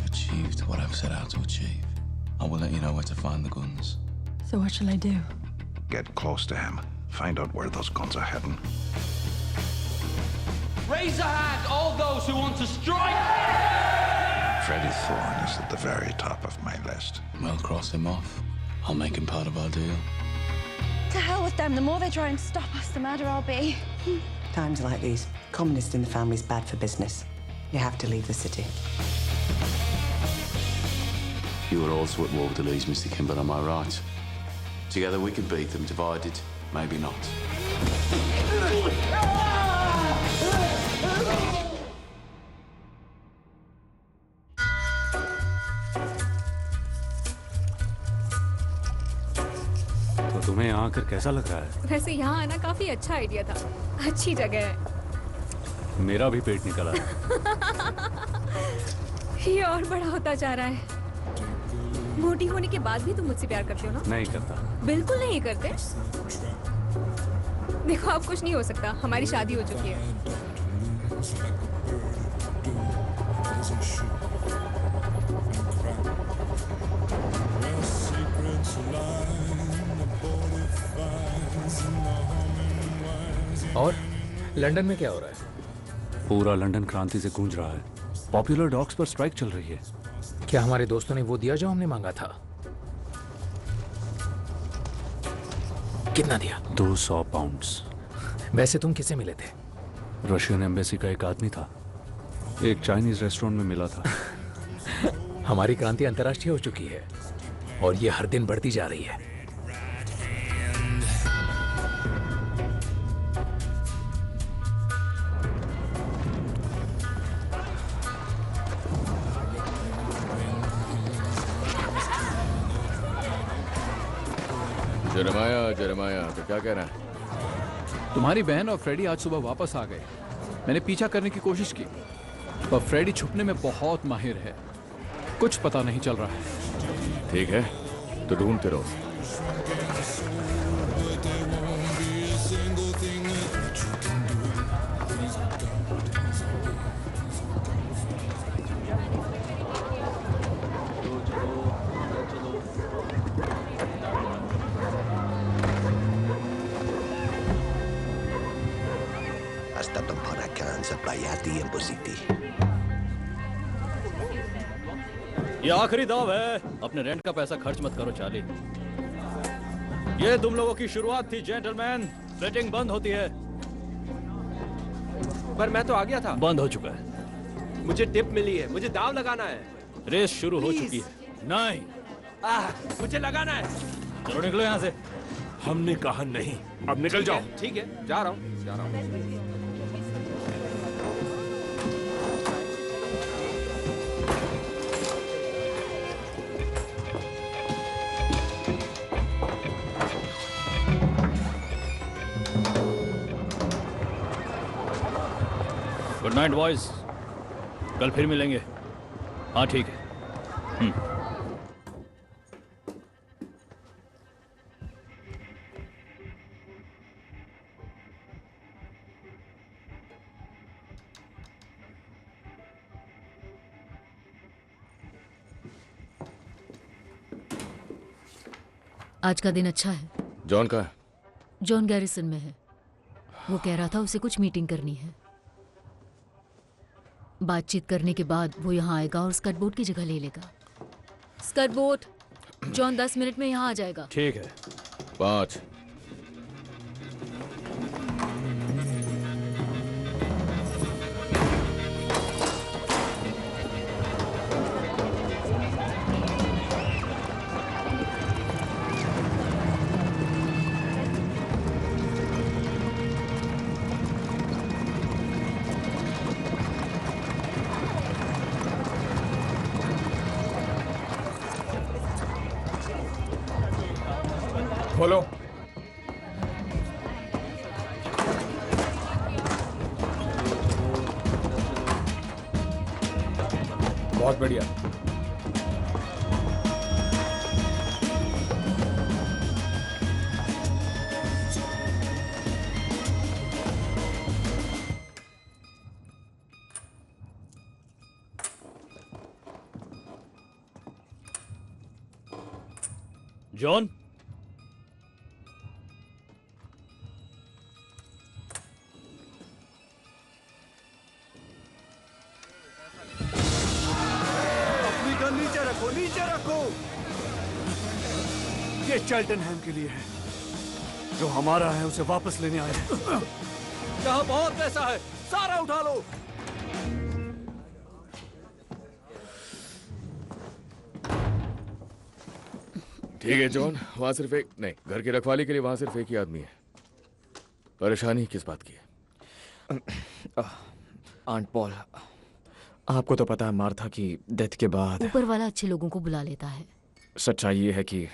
I've achieved what I've set out to achieve. I will let you know where to find the guns. So what shall I do? Get close to him. Find out where those guns are heading. Raise a hand, all those who want to strike! Freddie Thorne is at the very top of my list. We'll cross him off. I'll make him part of our deal. To hell with them. The more they try and stop us, the madder I'll be. Times like these, communist in the family's bad for business. You have to leave the city. You are also at war with the Lees, Mr. Kimber, am I right? Together we can beat them, divided, maybe not. तो तुम्हें यहाँ आकर कैसा लग रहा है? वैसे यहाँ आना काफी अच्छा आइडिया था। अच्छी जगह है। मेरा भी पेट निकला है। ये और बड़ा होता जा रहा है। मोटी होने के बाद भी तुम मुझसे प्यार करते हो ना? नहीं करता। बिल्कुल नहीं करते। देखो अब कुछ नहीं हो सकता, हमारी शादी हो चुकी है। और लंदन में क्या हो रहा है? पूरा लंदन क्रांति से गूंज रहा है। पॉपुलर डॉग्स पर स्ट्राइक चल रही है। क्या हमारे दोस्तों ने वो दिया जो हमने मांगा था? कितना दिया? 200 पाउंड्स। वैसे तुम किससे मिले थे? रशियन एम्बेसी का एक आदमी था। एक चाइनीज रेस्टोरेंट में मिला था। हमारी क्रांति अंतर्राष्ट्रीय हो चुकी है और ये हर दिन बढ़ती जा रही है। जेरेमाया तो क्या कह रहा है? तुम्हारी बहन और फ्रेडी आज सुबह वापस आ गए। मैंने पीछा करने की कोशिश की, पर फ्रेडी छुपने में बहुत माहिर है। कुछ पता नहीं चल रहा है। ठीक है, तो ढूंढते रहो। ये आखिरी दाव है। अपने रेंट का पैसा खर्च मत करो चार्ली। ये तुम लोगों की शुरुआत थी जेंटलमैन। फ्लेटिंग बंद होती है। पर मैं तो आ गया था। बंद हो चुका है। मुझे टिप मिली है। मुझे दाव लगाना है। रेस शुरू हो चुकी है। नहीं, मुझे लगाना है। चलो निकलो यहाँ से। हमने कहा नहीं। अब निकल जाओ। ठीक है, जा रहा हूँ। गुड नाइट बॉयज, कल फिर मिलेंगे। हाँ ठीक है। आज का दिन अच्छा है। जॉन का है? जॉन गैरिसन में है। वो कह रहा था उसे कुछ मीटिंग करनी है। बातचीत करने के बाद वो यहाँ आएगा और स्कट बोट की जगह ले लेगा। स्कट बोट, जॉन 10 मिनट में यहाँ आ जाएगा। ठीक है। 5। खोलो। बहुत बढ़िया। जॉन, अपनी गन नीचे रखो, नीचे रखो। ये चेल्टनहैम के लिए है। जो हमारा है उसे वापस लेने आए हैं। यहाँ बहुत पैसा है, सारा उठा लो। ठीक है जॉन, वहां सिर्फ एक नहीं, घर की रखवाली के लिए वहां सिर्फ एक ही आदमी है। परेशानी किस बात की है? आंट पॉल, आपको तो पता है मार्था की डेथ के बाद ऊपर वाला अच्छे लोगों को बुला लेता है। सच्चाई ये है कि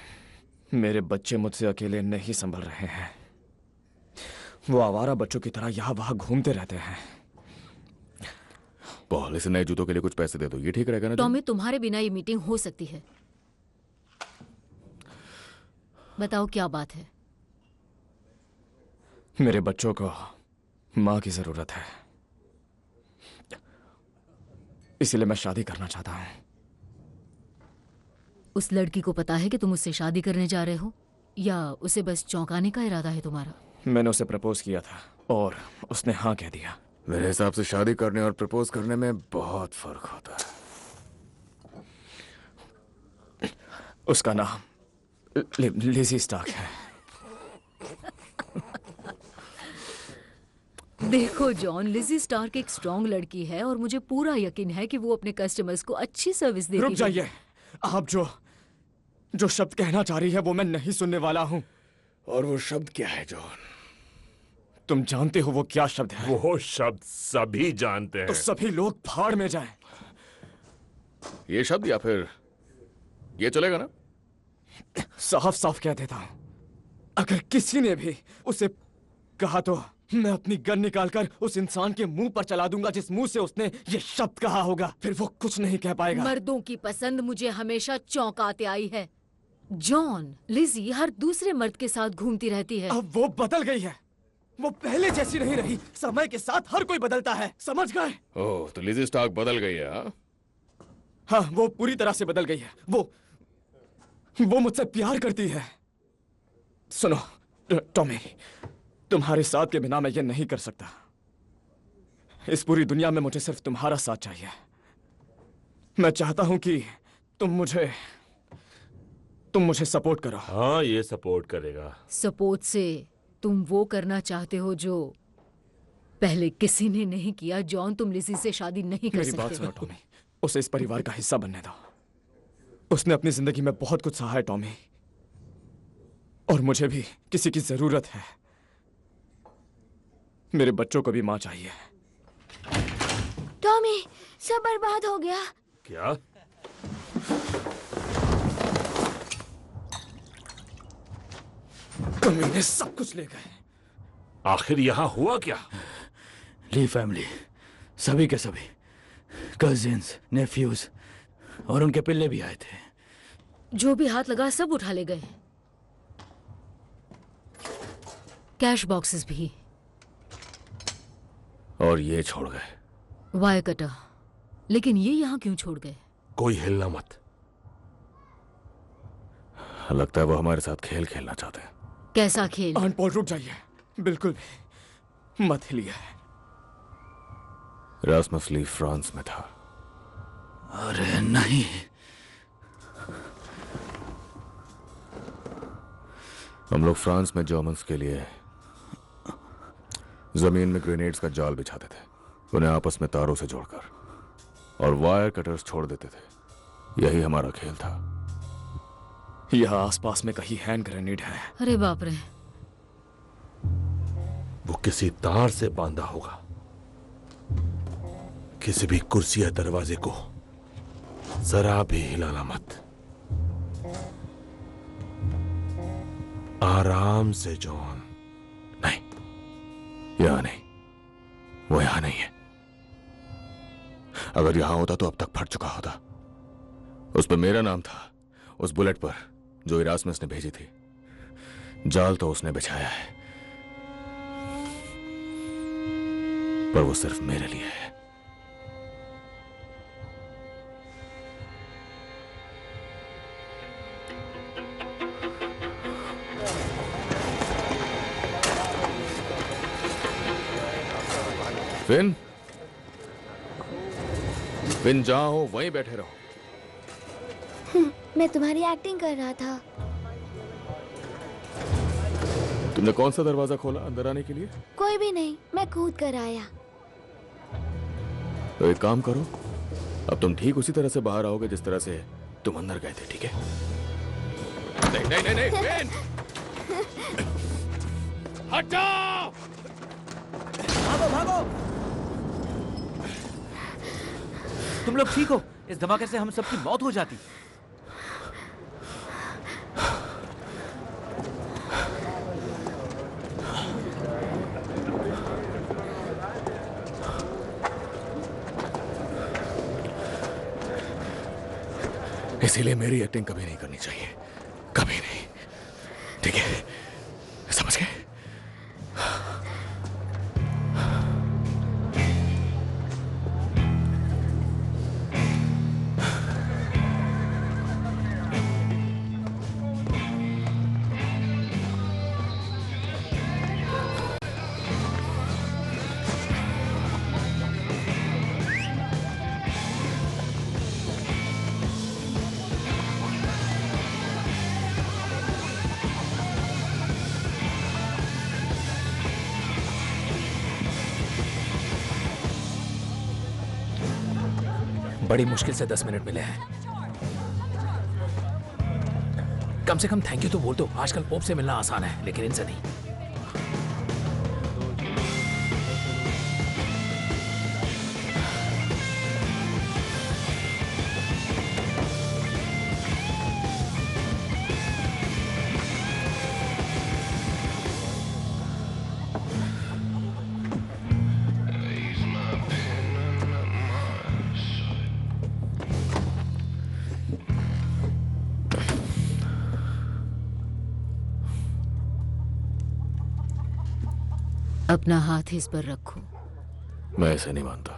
मेरे बच्चे मुझसे अकेले नहीं संभल रहे हैं। वो आवारा बच्चों की तरह यहाँ वहां घूमते रहते हैं। पॉल, इसे नए जूतों के लिए कुछ पैसे दे दो, ये ठीक रहेगा ना? टॉमी, तुम्हारे बिना ये मीटिंग हो सकती है। बताओ क्या बात है? मेरे बच्चों को माँ की जरूरत है, इसीलिए मैं शादी करना चाहता हूँ। उस लड़की को पता है कि तुम उससे शादी करने जा रहे हो, या उसे बस चौंकाने का इरादा है तुम्हारा? मैंने उसे प्रपोज किया था और उसने हाँ कह दिया। मेरे हिसाब से शादी करने और प्रपोज करने में बहुत फर्क होता है। उसका नाम लिज़ी स्टार्क है। देखो जॉन, लिज़ी स्टार्क एक स्ट्रॉन्ग लड़की है और मुझे पूरा यकीन है कि वो अपने कस्टमर्स को अच्छी सर्विस देगी। रुक जाइए, आप जो शब्द कहना चाह रही है वो मैं नहीं सुनने वाला हूँ। और वो शब्द क्या है जॉन? तुम जानते हो वो क्या शब्द है? वो शब्द सभी जानते हैं। तो सभी लोग भाड़ में जाएं। ये शब्द या फिर ये चलेगा ना? साफ साफ कह देता हूं, अगर किसी ने भी उसे कहा तो मैं अपनी गन निकालकर उस इंसान के मुंह पर चला दूंगा जिस मुंह से उसने ये शब्द कहा होगा। फिर वो कुछ नहीं कह पाएगा। मर्दों की पसंद मुझे हमेशा चौंकाते आई है जॉन। लिज़ी हर दूसरे मर्द के साथ घूमती रहती है। अब वो बदल गई है, वो पहले जैसी नहीं रही। समय के साथ हर कोई बदलता है, समझ गए? ओह, तो लिज़ी स्टार्क बदल गई है? हाँ, वो पूरी तरह से बदल गई है। वो मुझसे प्यार करती है। सुनो टॉमी, तुम्हारे साथ के बिना मैं ये नहीं कर सकता। इस पूरी दुनिया में मुझे सिर्फ तुम्हारा साथ चाहिए। मैं चाहता हूं कि तुम मुझे सपोर्ट करो। हाँ, ये सपोर्ट करेगा। सपोर्ट से तुम वो करना चाहते हो जो पहले किसी ने नहीं किया। जॉन, तुम लिज़ी से शादी नहीं कर सकते। मेरी बात सुनो टॉमी, उसे इस परिवार का हिस्सा बनने दो। उसने अपनी जिंदगी में बहुत कुछ सहा है टॉमी, और मुझे भी किसी की जरूरत है। मेरे बच्चों को भी माँ चाहिए। टॉमी, सब बर्बाद हो गया। क्या? कमीने सब कुछ ले गए। आखिर यहाँ हुआ क्या? ली फैमिली, सभी के सभी कजिन्स, नेफ्यूज और उनके पिल्ले भी आए थे। जो भी हाथ लगा सब उठा ले गए, कैश बॉक्सेस भी। और ये छोड़ गए वायर कटर। लेकिन ये यहाँ क्यों छोड़ गए? कोई हिलना मत। लगता है वो हमारे साथ खेल खेलना चाहते हैं। कैसा खेल? आंट पॉल, रुक जाइए, बिल्कुल भी मत हिलिए। रास्मस ली फ्रांस में था। अरे नहीं, हम लोग फ्रांस में जर्मन्स के लिए जमीन में ग्रेनेड्स का जाल बिछाते थे, उन्हें आपस में तारों से जोड़कर, और वायर कटर्स छोड़ देते थे। यही हमारा खेल था। यहाँ आसपास में कहीं हैंड ग्रेनेड है। अरे बाप रे। वो किसी तार से बांधा होगा। किसी भी कुर्सी या दरवाजे को जरा भी हिलाना मत। आराम से जॉन। नहीं, यहां नहीं, वो यहां नहीं है। अगर यहां होता तो अब तक फट चुका होता। उस पर मेरा नाम था, उस बुलेट पर जो इरास्मस ने भेजी थी। जाल तो उसने बिछाया है, पर वो सिर्फ मेरे लिए है। फिन फिन जहां हो वहीं बैठे रहो। मैं तुम्हारी एक्टिंग कर रहा था। तुमने कौन सा दरवाजा खोला अंदर आने के लिए? कोई भी नहीं, मैं कूद कर आया। तो एक काम करो, अब तुम ठीक उसी तरह से बाहर आओगे जिस तरह से तुम अंदर गए थे, ठीक है? नहीं नहीं नहीं नहीं, फिन! हटाओ! भागो भागो! तुम लोग ठीक हो? इस धमाके से हम सबकी मौत हो जाती। इसीलिए मेरी एक्टिंग कभी नहीं करनी चाहिए, कभी नहीं, ठीक है? समझ गए? बड़ी मुश्किल से 10 मिनट मिले हैं। कम से कम थैंक यू तो बोल दो। आजकल पोप से मिलना आसान है, लेकिन इनसे नहीं। अपना हाथ इस पर रखो। मैं ऐसे नहीं मानता।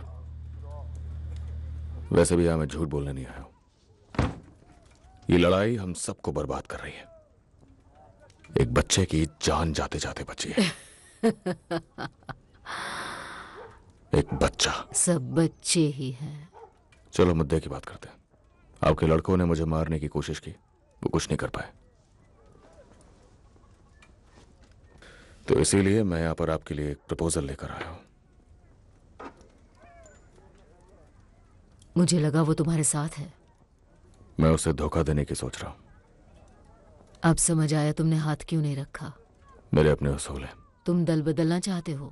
वैसे भी यहां मैं झूठ बोलने नहीं आया हूं। ये लड़ाई हम सबको बर्बाद कर रही है। एक बच्चे की जान जाते जाते बची है। एक बच्चा। सब बच्चे ही हैं। चलो मुद्दे की बात करते हैं। आपके लड़कों ने मुझे मारने की कोशिश की, वो कुछ नहीं कर पाए। तो इसीलिए मैं यहां पर आपके लिए एक प्रपोजल लेकर आया हूं। मुझे लगा वो तुम्हारे साथ है। मैं उसे धोखा देने की सोच रहा हूं। अब समझ आया तुमने हाथ क्यों नहीं रखा। मेरे अपने उसूल हैं। तुम दल बदलना चाहते हो।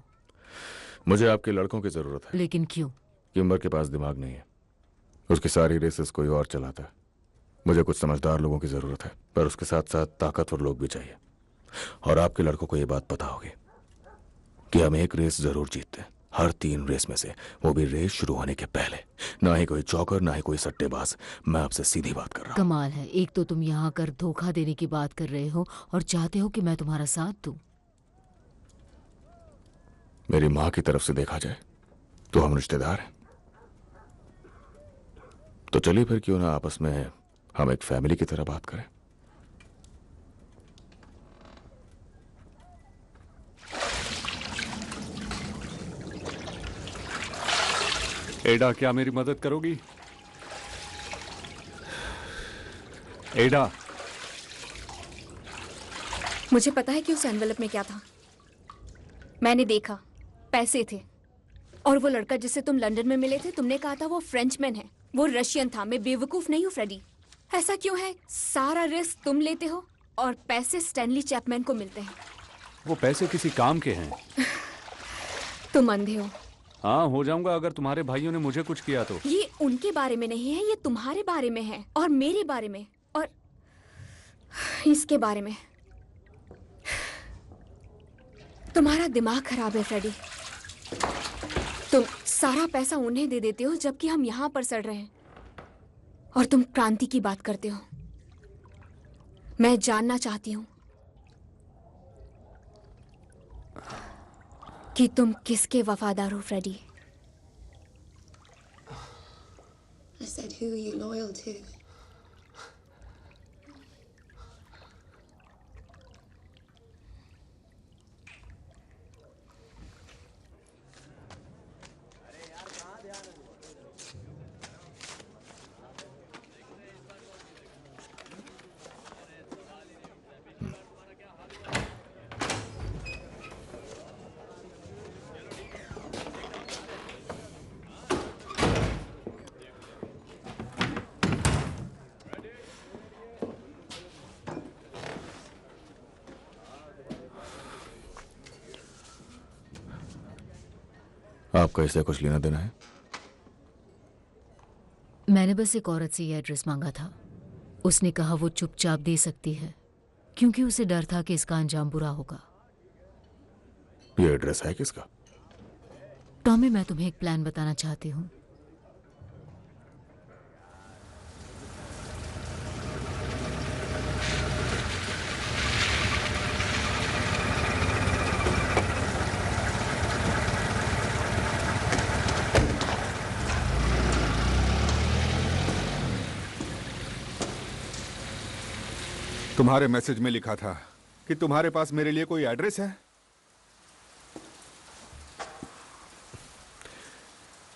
मुझे आपके लड़कों की जरूरत है। लेकिन क्यों? किम्बर के पास दिमाग नहीं है। उसकी सारी रेसेस कोई और चलाता है। मुझे कुछ समझदार लोगों की जरूरत है, पर उसके साथ साथ ताकतवर लोग भी चाहिए। और आपके लड़कों को यह बात पता होगी कि हम एक रेस जरूर जीतते हैं, हर 3 रेस में से, वो भी रेस शुरू होने के पहले। ना ही कोई चौकर, ना ही कोई सट्टेबाज। मैं आपसे सीधी बात कर रहा हूं। कमाल है, एक तो तुम यहाँ कर धोखा देने की बात कर रहे हो और चाहते हो कि मैं तुम्हारा साथ दूं। मेरी मां की तरफ से देखा जाए तो हम रिश्तेदार हैं। तो चलिए फिर क्यों ना आपस में हम एक फैमिली की तरह बात करें। एडा, क्या मेरी मदद करोगी? एडा, मुझे पता है कि उस एनवेलप में क्या था। मैंने देखा, पैसे थे। और वो लड़का जिससे तुम लंदन में मिले थे, तुमने कहा था वो फ्रेंचमैन है। वो रशियन था। मैं बेवकूफ नहीं हूँ फ्रेडी। ऐसा क्यों है? सारा रिस्क तुम लेते हो और पैसे स्टैनली चैपमैन को मिलते हैं। वो पैसे किसी काम के हैं। तुम अंधे हो। हाँ, हो जाऊंगा अगर तुम्हारे भाइयों ने मुझे कुछ किया तो। ये उनके बारे में नहीं है, ये तुम्हारे बारे में है और मेरे बारे में और इसके बारे में। तुम्हारा दिमाग खराब है फ्रेडी। तुम सारा पैसा उन्हें दे देते हो जबकि हम यहाँ पर सड़ रहे हैं, और तुम क्रांति की बात करते हो। मैं जानना चाहती हूँ कि तुम किसके वफादार हो Freddy. I said, who are you loyal to? आपका इससे कुछ लेना देना है? मैंने बस एक औरत से ये एड्रेस मांगा था। उसने कहा वो चुपचाप दे सकती है क्योंकि उसे डर था कि इसका अंजाम बुरा होगा। ये एड्रेस है किसका? टॉमी, मैं तुम्हें एक प्लान बताना चाहती हूँ। तुम्हारे मैसेज में लिखा था कि तुम्हारे पास मेरे लिए कोई एड्रेस है?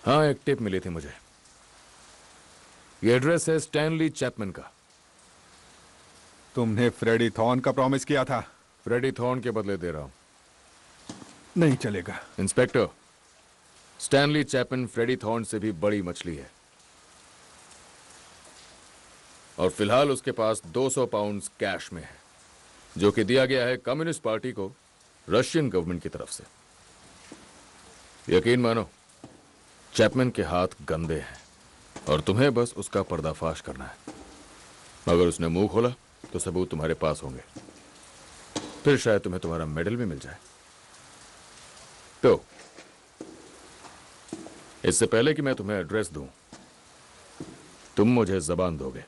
हाँ, एक टिप मिली थी मुझे। ये एड्रेस है स्टैनली चैपमैन का। तुमने फ्रेडी थॉर्न का प्रॉमिस किया था। फ्रेडी थॉर्न के बदले दे रहा हूं। नहीं चलेगा। Inspector, Stanley Chapman Freddie Thorne से भी बड़ी मछली है और फिलहाल उसके पास 200 पाउंड्स कैश में है, जो कि दिया गया है कम्युनिस्ट पार्टी को रशियन गवर्नमेंट की तरफ से। यकीन मानो, चैपमैन के हाथ गंदे हैं और तुम्हें बस उसका पर्दाफाश करना है। अगर उसने मुंह खोला तो सबूत तुम्हारे पास होंगे, फिर शायद तुम्हें तुम्हारा मेडल भी मिल जाए। तो इससे पहले कि मैं तुम्हें एड्रेस दूं, तुम मुझे जबान दोगे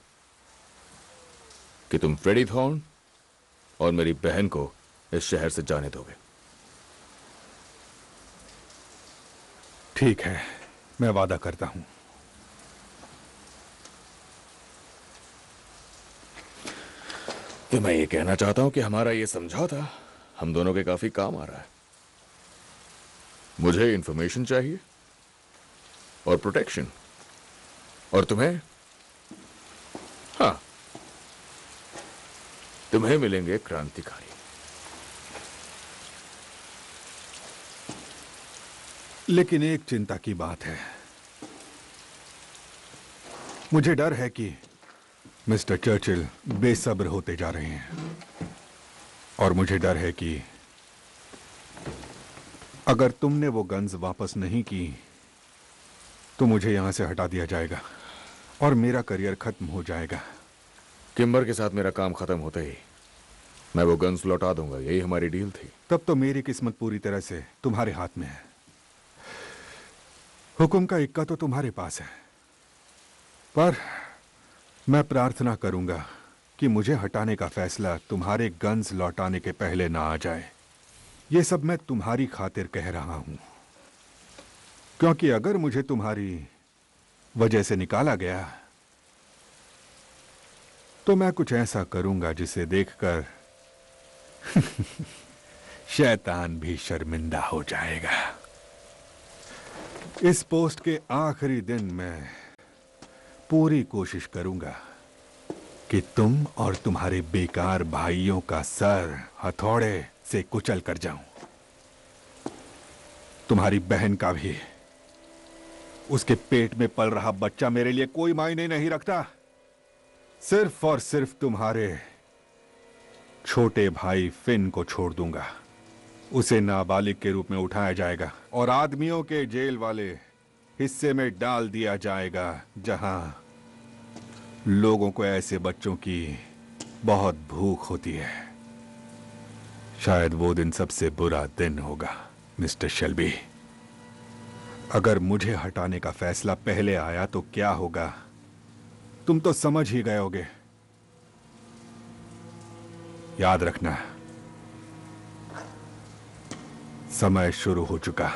कि तुम फ्रेडी थॉर्न और मेरी बहन को इस शहर से जाने दोगे। ठीक है, मैं वादा करता हूं। तो मैं ये कहना चाहता हूं कि हमारा ये समझौता हम दोनों के काफी काम आ रहा है। मुझे इंफॉर्मेशन चाहिए और प्रोटेक्शन, और तुम्हें, हाँ, तुम्हें मिलेंगे क्रांतिकारी। लेकिन एक चिंता की बात है। मुझे डर है कि मिस्टर चर्चिल बेसब्र होते जा रहे हैं, और मुझे डर है कि अगर तुमने वो गन्स वापस नहीं की तो मुझे यहां से हटा दिया जाएगा और मेरा करियर खत्म हो जाएगा। किम्बर के साथ मेरा काम खत्म होते ही मैं वो गन्स लौटा दूंगा, यही हमारी डील थी। तब तो मेरी किस्मत पूरी तरह से तुम्हारे हाथ में है। हुक्म का इक्का तो तुम्हारे पास है, पर मैं प्रार्थना करूंगा कि मुझे हटाने का फैसला तुम्हारे गन्स लौटाने के पहले ना आ जाए। ये सब मैं तुम्हारी खातिर कह रहा हूं, क्योंकि अगर मुझे तुम्हारी वजह से निकाला गया तो मैं कुछ ऐसा करूंगा जिसे देखकर शैतान भी शर्मिंदा हो जाएगा। इस पोस्ट के आखिरी दिन मैं पूरी कोशिश करूंगा कि तुम और तुम्हारे बेकार भाइयों का सर हथौड़े से कुचल कर जाऊं। तुम्हारी बहन का भी। उसके पेट में पल रहा बच्चा मेरे लिए कोई मायने नहीं रखता। सिर्फ और सिर्फ तुम्हारे छोटे भाई फिन को छोड़ दूंगा। उसे नाबालिग के रूप में उठाया जाएगा और आदमियों के जेल वाले हिस्से में डाल दिया जाएगा, जहां लोगों को ऐसे बच्चों की बहुत भूख होती है। शायद वो दिन सबसे बुरा दिन होगा, मिस्टर शेल्बी। अगर मुझे हटाने का फैसला पहले आया तो क्या होगा, तुम तो समझ ही गए होगे। याद रखना, समय शुरू हो चुका।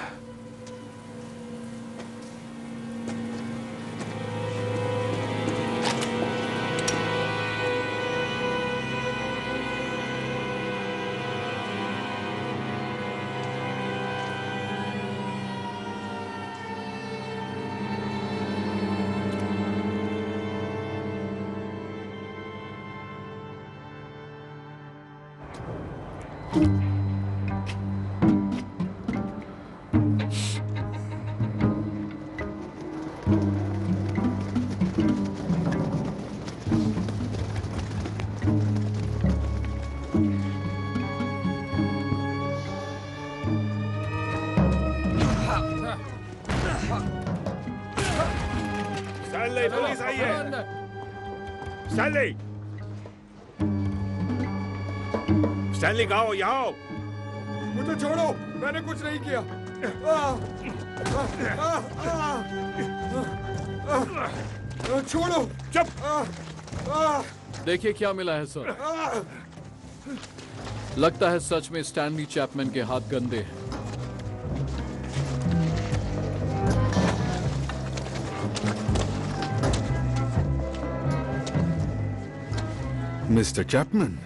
स्टैनली, पुलिस आई है। स्टैनली, स्टैनली कहाँ हो? यहाँ हो। मुझे छोड़ो, मैंने कुछ नहीं किया। छोड़ो। चुप। देखिए क्या मिला है सर। लगता है सच में स्टैनली चैपमैन के हाथ गंदे हैं। मिस्टर चैपमैन,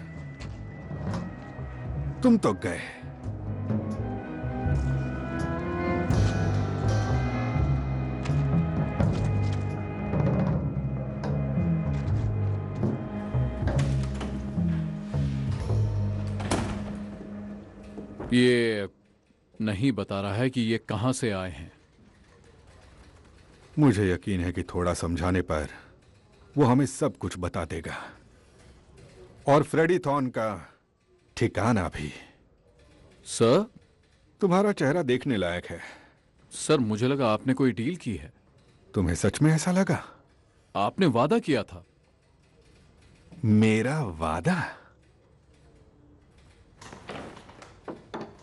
तुम तो गए। ये नहीं बता रहा है कि ये कहां से आए हैं। मुझे यकीन है कि थोड़ा समझाने पर वो हमें सब कुछ बता देगा, और फ्रेडी थॉर्न का ठिकाना भी। सर, तुम्हारा चेहरा देखने लायक है। सर, मुझे लगा आपने कोई डील की है। तुम्हें सच में ऐसा लगा? आपने वादा किया था। मेरा वादा?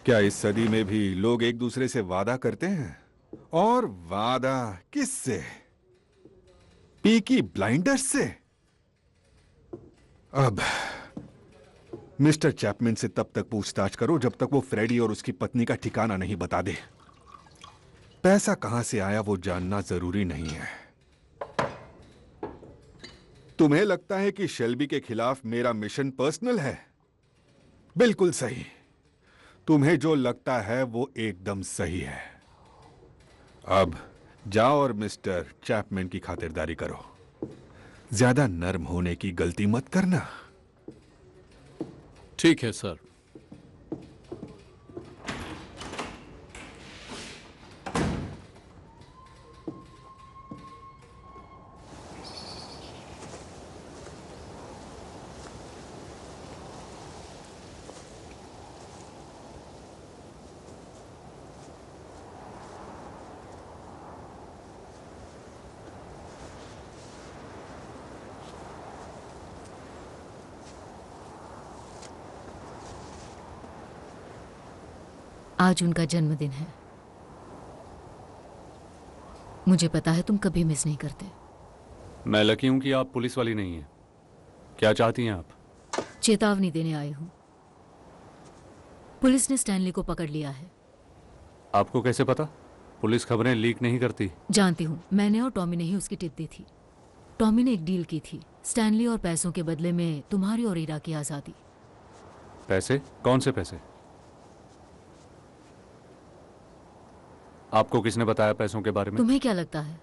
क्या इस सदी में भी लोग एक दूसरे से वादा करते हैं? और वादा किससे? पीकी ब्लाइंडर्स से? अब मिस्टर चैपमैन से तब तक पूछताछ करो जब तक वो फ्रेडी और उसकी पत्नी का ठिकाना नहीं बता दे। पैसा कहां से आया वो जानना जरूरी नहीं है। तुम्हें लगता है कि शेल्बी के खिलाफ मेरा मिशन पर्सनल है? बिल्कुल सही। तुम्हें जो लगता है वो एकदम सही है। अब जाओ और मिस्टर चैपमैन की खातिरदारी करो। ज्यादा नर्म होने की गलती मत करना। ठीक है सर। आज उनका जन्मदिन है। मुझे पता है तुम कभी मिस नहीं करते। मैं लकी हूं कि आप पुलिस वाली नहीं हैं। क्या चाहती हैं आप? चेतावनी देने आई हूं। पुलिस ने स्टैनली को पकड़ लिया है। आपको कैसे पता? पुलिस खबरें लीक नहीं करती। जानती हूं, मैंने और टॉमी ने ही उसकी टिप दी थी। टॉमी ने एक डील की थी, स्टैनली और पैसों के बदले में तुम्हारी और ईरा की आजादी। पैसे? कौन से पैसे? आपको किसने बताया पैसों के बारे में? तुम्हें क्या लगता है?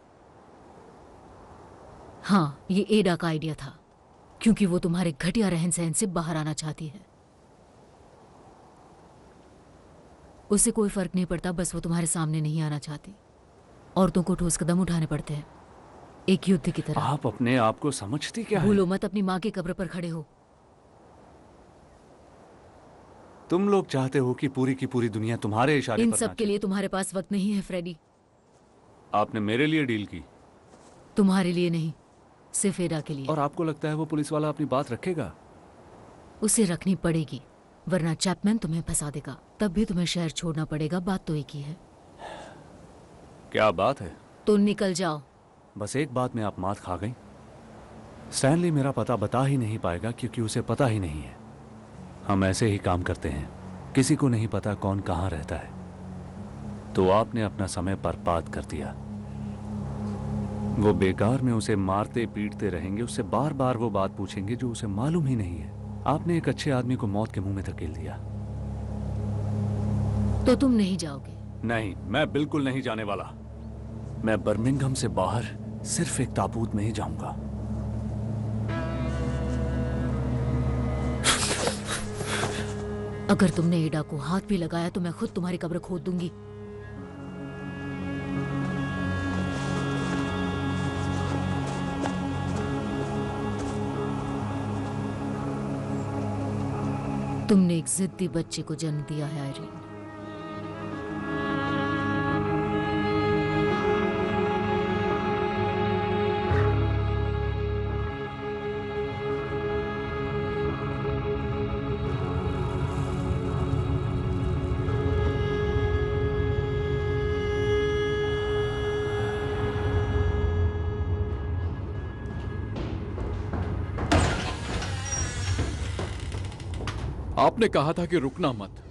हाँ, ये एडा का आइडिया था, क्योंकि वो तुम्हारे घटिया रहन सहन से बाहर आना चाहती है। उससे कोई फर्क नहीं पड़ता, बस वो तुम्हारे सामने नहीं आना चाहती। औरतों को ठोस कदम उठाने पड़ते हैं, एक युद्ध की तरह। आप अपने आप को समझती क्या है? भूलो मत, अपनी माँ की कब्र पर खड़े हो। तुम लोग चाहते हो कि पूरी की पूरी दुनिया तुम्हारे इशारे इन पर सब के लिए तुम्हारे पास वक्त नहीं है फ्रेडी। आपने मेरे लिए डील की? तुम्हारे लिए नहीं, सिर्फ एडा के लिए। और आपको लगता है वो पुलिस वाला अपनी बात रखेगा? उसे रखनी पड़ेगी, वरना चैपमैन तुम्हें फंसा देगा। तब भी तुम्हें शहर छोड़ना पड़ेगा। बात तो एक ही है। क्या बात है? तो निकल जाओ। बस एक बात में आप मात खा गई। स्टैनली मेरा पता बता ही नहीं पाएगा, क्योंकि उसे पता ही नहीं है। हम ऐसे ही काम करते हैं, किसी को नहीं पता कौन कहाँ रहता है। तो आपने अपना समय बर्बाद कर दिया। वो बेकार में उसे मारते पीटते रहेंगे, उससे बार बार वो बात पूछेंगे जो उसे मालूम ही नहीं है। आपने एक अच्छे आदमी को मौत के मुंह में धकेल दिया। तो तुम नहीं जाओगे? नहीं, मैं बिल्कुल नहीं जाने वाला। मैं बर्मिंघम से बाहर सिर्फ एक ताबूत में ही जाऊंगा। अगर तुमने एडा को हाथ भी लगाया तो मैं खुद तुम्हारी कब्र खोद दूंगी। तुमने एक जिद्दी बच्चे को जन्म दिया है आयरीन। आपने कहा था कि रुकना मत,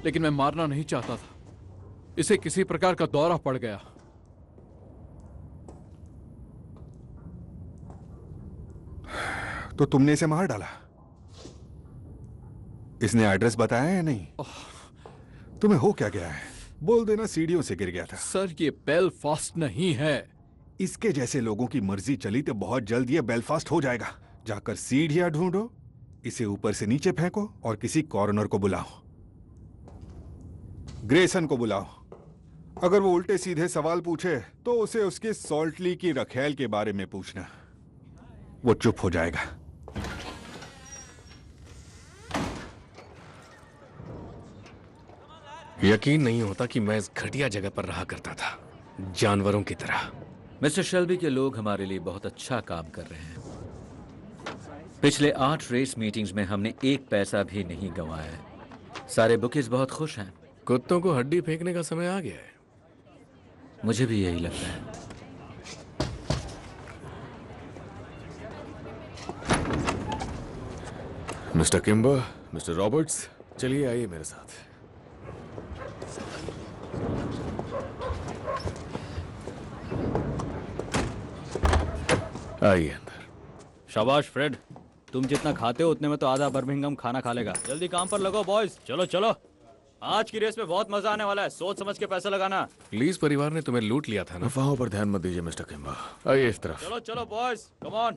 लेकिन मैं मारना नहीं चाहता था। इसे किसी प्रकार का दौरा पड़ गया। तो तुमने इसे मार डाला? इसने एड्रेस बताया या नहीं? तुम्हें हो क्या गया है? बोल देना सीढ़ियों से गिर गया था। सर, ये बेलफास्ट नहीं है। इसके जैसे लोगों की मर्जी चली तो बहुत जल्द ये बेलफास्ट हो जाएगा। जाकर सीढ़ियां ढूंढो, इसे ऊपर से नीचे फेंको और किसी कॉर्नर को बुलाओ। ग्रेसन को बुलाओ। अगर वो उल्टे सीधे सवाल पूछे तो उसे उसके सॉल्ट ली की रखेल के बारे में पूछना। वो चुप हो जाएगा। यकीन नहीं होता कि मैं इस घटिया जगह पर रहा करता था, जानवरों की तरह। मिस्टर शेल्बी के लोग हमारे लिए बहुत अच्छा काम कर रहे हैं। पिछले 8 रेस मीटिंग्स में हमने एक पैसा भी नहीं गंवाया है। सारे बुकीज बहुत खुश हैं। कुत्तों को हड्डी फेंकने का समय आ गया है। मुझे भी यही लगता है। मिस्टर किम्बर, मिस्टर रॉबर्ट्स, चलिए आइए मेरे साथ। आइए अंदर। शाबाश फ्रेड, तुम जितना खाते हो उतने में तो आधा बर्मिंघम खाना खा लेगा। जल्दी काम पर लगो बॉयज, चलो चलो। आज की रेस में बहुत मजा आने वाला है, सोच समझ के पैसा लगाना। लीज परिवार ने तुम्हें लूट लिया था ना। अफवाहों पर ध्यान मत दीजिए मिस्टर किम्बर, आइए इस तरफ। चलो चलो बॉयज, कम ऑन।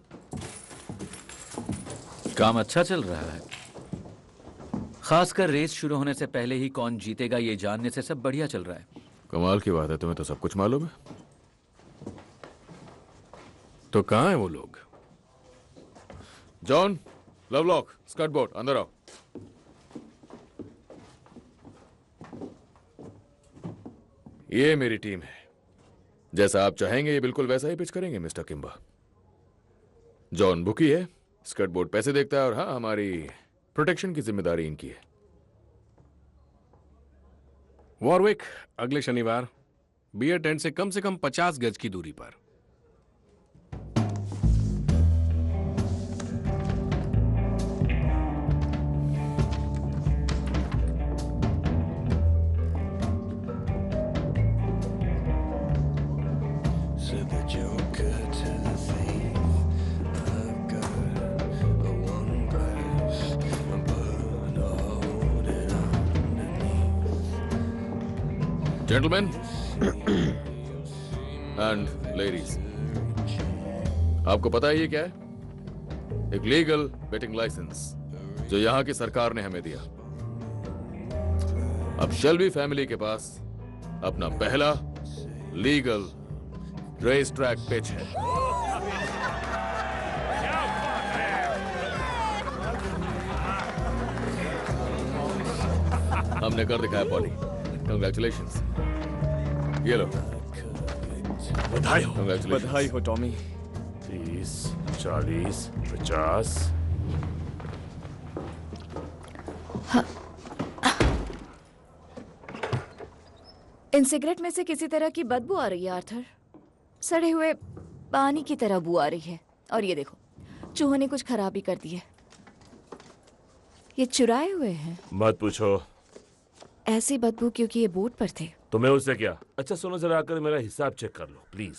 काम अच्छा चल रहा है। खासकर रेस शुरू होने से पहले ही कौन जीतेगा ये जानने से सब बढ़िया चल रहा है। कमाल की बात है, तुम्हें तो सब कुछ मालूम है। तो कहाँ है वो लोग? जॉन, लवलॉक, स्कर्ट बोर्ड, अंदर आओ। ये मेरी टीम है। जैसा आप चाहेंगे ये बिल्कुल वैसा ही पिच करेंगे मिस्टर किम्बर। जॉन बुकी है, स्कर्ट बोर्ड पैसे देखता है, और हाँ, हमारी प्रोटेक्शन की जिम्मेदारी इनकी है। वॉरविक, अगले शनिवार बियर टेंट से कम 50 गज की दूरी पर। जेंटलमैन एंड लेडीज, आपको पता है ये क्या है? एक लीगल बेटिंग लाइसेंस जो यहां की सरकार ने हमें दिया। अब शेल्बी फैमिली के पास अपना पहला लीगल रेस ट्रैक पिच है। हमने कर दिखाया पॉली, कंग्रेचुलेशंस। ये लो। बधाई हो, बधाई हो टॉमी। 30, 40, 50। इन सिगरेट में से किसी तरह की बदबू आ रही है आर्थर। सड़े हुए पानी की तरह बू आ रही है। और ये देखो, चूहों ने कुछ खराबी कर दी है। ये चुराए हुए हैं। मत पूछो। ऐसी बदबू क्योंकि ये बोट पर थे। तुम्हें उससे क्या? अच्छा सुनो, जरा आकर मेरा हिसाब चेक कर लो प्लीज।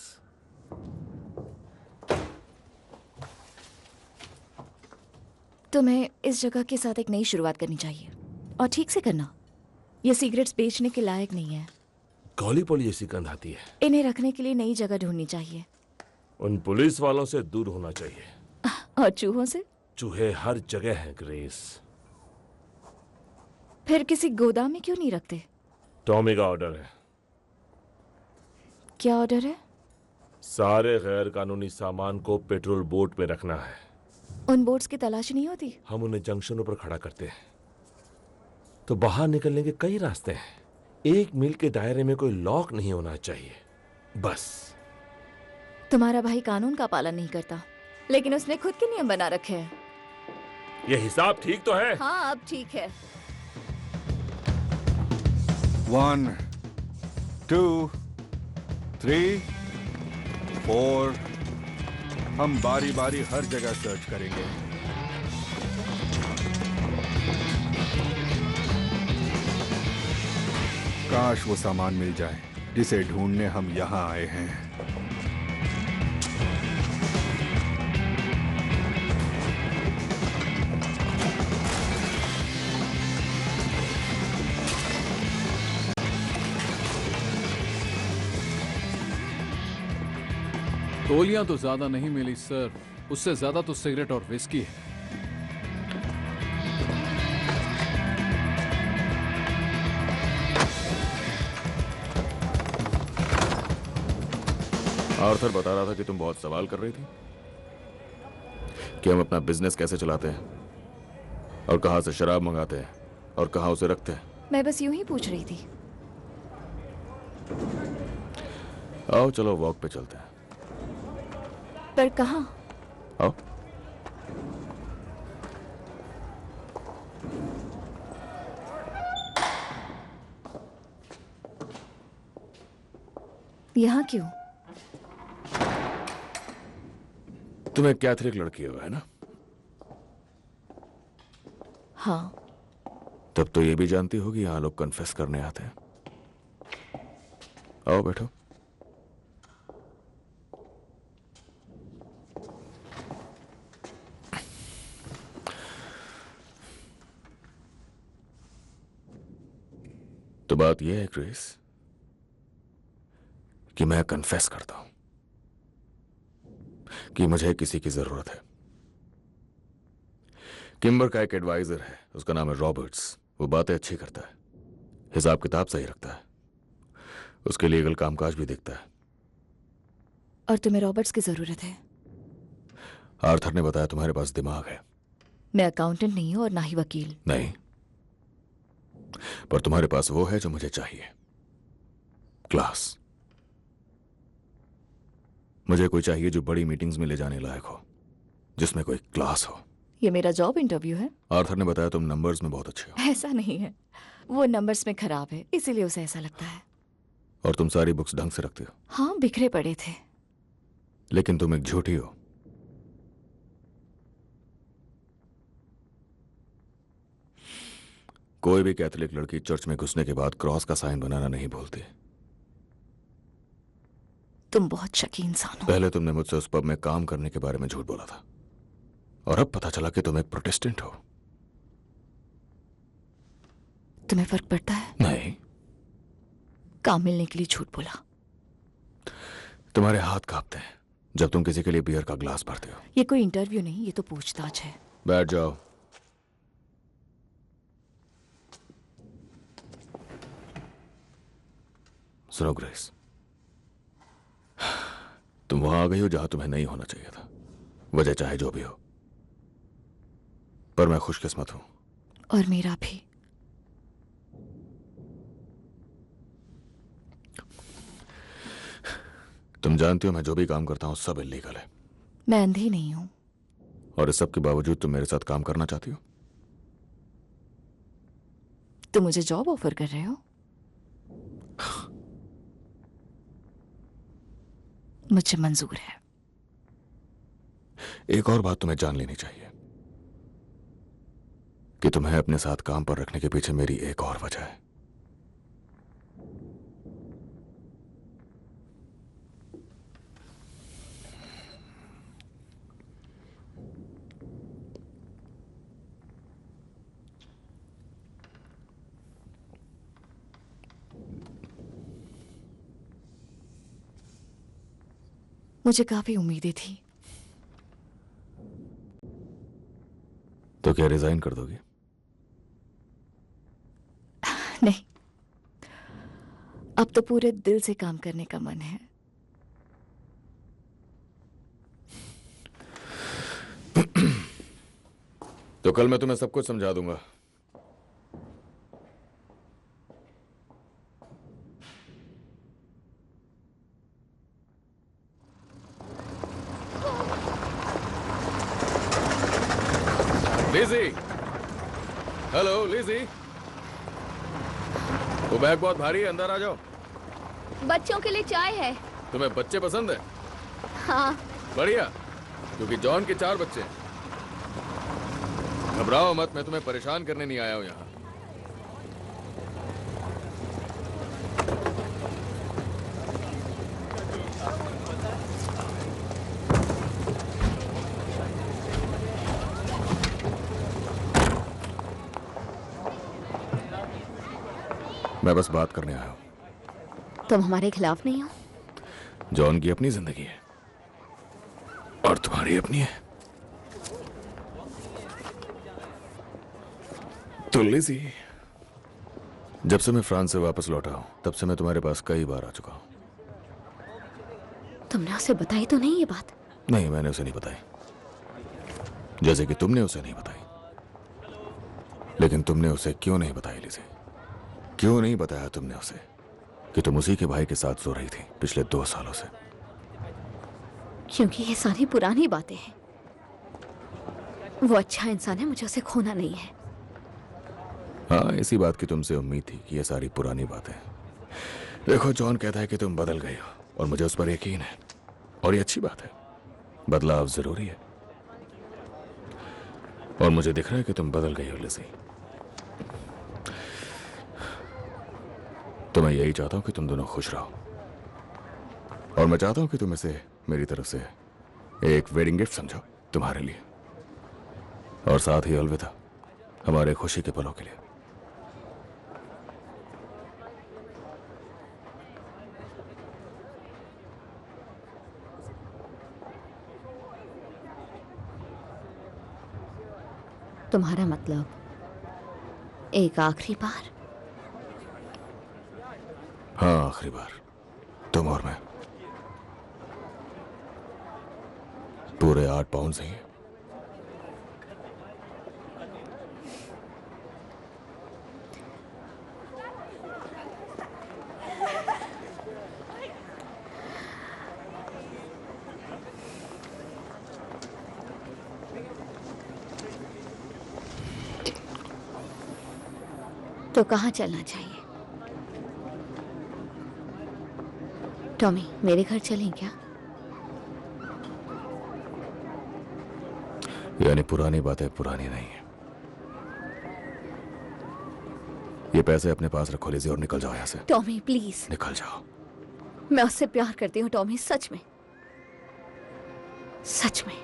तुम्हें इस जगह के साथ एक नई शुरुआत करनी चाहिए, और ठीक से करना। ये सिगरेट्स बेचने के लायक नहीं है। कौली पोली जैसी गंध आती है। इन्हें रखने के लिए नई जगह ढूंढनी चाहिए। उन पुलिस वालों से दूर होना चाहिए। और चूहों से? चूहे हर जगह हैं ग्रेस। फिर किसी गोदाम में क्यों नहीं रखते? टॉमी का ऑर्डर है। क्या ऑर्डर है? सारे गैर कानूनी सामान को पेट्रोल बोट में रखना है। उन बोट्स की तलाश नहीं होती? हम उन्हें जंक्शनों पर खड़ा करते हैं, तो बाहर निकलने के कई रास्ते हैं। 1 मील के दायरे में कोई लॉक नहीं होना चाहिए, बस। तुम्हारा भाई कानून का पालन नहीं करता, लेकिन उसने खुद के नियम बना रखे हैं। ये हिसाब ठीक तो है? हाँ, अब ठीक है। 1, 2, 3, 4। हम बारी बारी हर जगह सर्च करेंगे। काश वो सामान मिल जाए जिसे ढूंढने हम यहाँ आए हैं। गोलियां तो ज्यादा नहीं मिली सर, उससे ज्यादा तो सिगरेट और विस्की है। आर्थर बता रहा था कि तुम बहुत सवाल कर रही थी कि हम अपना बिजनेस कैसे चलाते हैं और कहां से शराब मंगाते हैं और कहां उसे रखते हैं। मैं बस यूं ही पूछ रही थी। आओ चलो वॉक पे चलते हैं। पर कहाँ? आओ। यहाँ क्यों? तुम एक कैथोलिक लड़की हो, है ना? हाँ। तब तो ये भी जानती होगी यहाँ लोग कन्फेस करने आते हैं। आओ बैठो। तो बात यह है क्रिस कि मैं कन्फेस करता हूं कि मुझे किसी की जरूरत है। किम्बर का एक एडवाइजर है, उसका नाम है रॉबर्ट्स। वो बातें अच्छी करता है, हिसाब किताब सही रखता है, उसके लीगल कामकाज भी देखता है। और तुम्हें रॉबर्ट्स की जरूरत है? आर्थर ने बताया तुम्हारे पास दिमाग है। मैं अकाउंटेंट नहीं हूं और ना ही वकील। नहीं, पर तुम्हारे पास वो है जो मुझे चाहिए, क्लास। मुझे कोई चाहिए जो बड़ी मीटिंग्स में ले जाने लायक हो, जिसमें कोई क्लास हो। ये मेरा जॉब इंटरव्यू है। आर्थर ने बताया तुम नंबर्स में बहुत अच्छे हो। ऐसा नहीं है, वो नंबर्स में खराब है, इसीलिए उसे ऐसा लगता है। और तुम सारी बुक्स ढंग से रखते हो। हाँ, बिखरे पड़े थे। लेकिन तुम एक झूठी हो। कोई भी कैथोलिक लड़की चर्च में घुसने के बाद क्रॉस का साइन बनाना नहीं भूलती। तुम बहुत शकी इंसान हो। पहले तुमने मुझसे उस पब में काम करने के बारे में झूठ बोला था, और अब पता चला कि तुम एक प्रोटेस्टेंट हो। तुम्हें फर्क पड़ता है? नहीं। काम मिलने के लिए झूठ बोला। तुम्हारे हाथ कांपते हैं जब तुम किसी के लिए बियर का ग्लास भरते हो। ये कोई इंटरव्यू नहीं, ये तो पूछताछ है। बैठ जाओ। सुनो ग्रेस, तुम वहां आ गई हो जहां तुम्हें नहीं होना चाहिए था, वजह चाहे जो भी हो। पर मैं खुशकिस्मत हूं। और मेरा भी। तुम जानती हो मैं जो भी काम करता हूं सब इल्लीगल है। मैं अंधी नहीं हूं। और इस सब के बावजूद तुम मेरे साथ काम करना चाहती हो? तुम मुझे जॉब ऑफर कर रहे हो? मुझे मंजूर है। एक और बात तुम्हें जान लेनी चाहिए कि तुम्हें अपने साथ काम पर रखने के पीछे मेरी एक और वजह है। मुझे काफी उम्मीदें थी। तो क्या रिजाइन कर दोगी? नहीं, अब तो पूरे दिल से काम करने का मन है। तो कल मैं तुम्हें सब कुछ समझा दूंगा। लिजी, हेलो लिजी, वो बैग बहुत भारी है, अंदर आ जाओ। बच्चों के लिए चाय है। तुम्हें बच्चे पसंद है? हाँ। बढ़िया, क्योंकि जॉन के 4 बच्चे हैं। घबराओ मत, मैं तुम्हें परेशान करने नहीं आया हूं यहाँ। मैं बस बात करने आया हूं। तुम हमारे खिलाफ नहीं हो? जॉन की अपनी जिंदगी है और तुम्हारी अपनी है। तो लिज़ी, जब से मैं फ्रांस से वापस लौटा हूं तब से मैं तुम्हारे पास कई बार आ चुका हूं। तुमने उसे बताई तो नहीं ये बात? नहीं, मैंने उसे नहीं बताई, जैसे कि तुमने उसे नहीं बताई। लेकिन तुमने उसे क्यों नहीं बताई लिज़ी? क्यों नहीं बताया तुमने उसे कि तुम उसी के भाई के साथ सो रही थी पिछले 2 सालों से? क्योंकि ये सारी पुरानी बातें हैं। वो अच्छा इंसान है, मुझे उसे खोना नहीं है। हाँ, इसी बात की तुमसे उम्मीद थी कि ये सारी पुरानी बातें। देखो, जॉन कहता है कि तुम बदल गए हो और मुझे उस पर यकीन है, और ये अच्छी बात है। बदलाव जरूरी है और मुझे दिख रहा है कि तुम बदल गई हो लिज़ी। तो मैं यही चाहता हूं कि तुम दोनों खुश रहो, और मैं चाहता हूं कि तुम इसे मेरी तरफ से एक वेडिंग गिफ्ट समझो तुम्हारे लिए, और साथ ही अलविदा हमारे खुशी के पलों के लिए। तुम्हारा मतलब एक आखिरी बार? हाँ, आखिरी बार, तुम और मैं। पूरे 8 पाउंड ही। तो कहाँ चलना चाहिए? टॉमी, मेरे घर चलें क्या? यानी पुरानी बातें पुरानी नहीं है। ये पैसे अपने पास रखो लिज़ी और निकल जाओ यहाँ से। Tommy please. निकल जाओ। मैं उससे प्यार करती हूँ टॉमी, सच में, सच में।